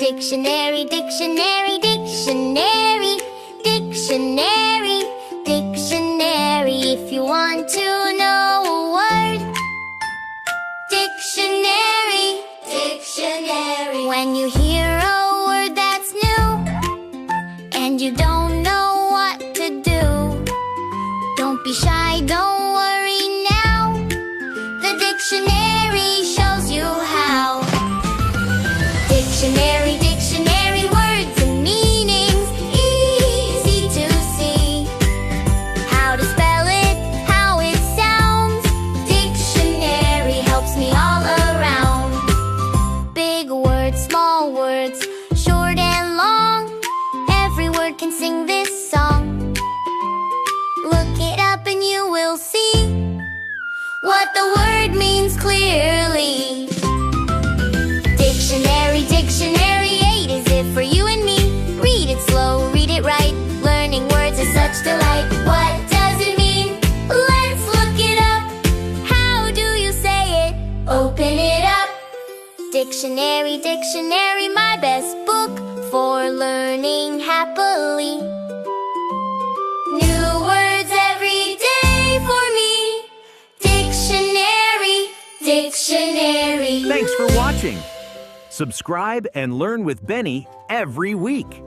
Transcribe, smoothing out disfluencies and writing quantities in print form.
Dictionary, dictionary, dictionary, dictionary, dictionary. If you want to know a word, dictionary, dictionary. When you hear a word that's new and you don't know what to do, don't be shy, don't worry now. The dictionary shows you how. Dictionary, dictionary, words and meanings, easy to see. How to spell it, how it sounds. Dictionary helps me all around. Big words, small words, short and long. Every word can sing this song. Look it up and you will see what the word means clearly. Dictionary, dictionary, 8 is it for you and me. Read it slow, read it right. Learning words is such delight. What does it mean? Let's look it up. How do you say it? Open it up. Dictionary, dictionary, my best book for learning happily. New words every day for me. Dictionary, dictionary. Thanks for watching. Subscribe and learn with Benny every week.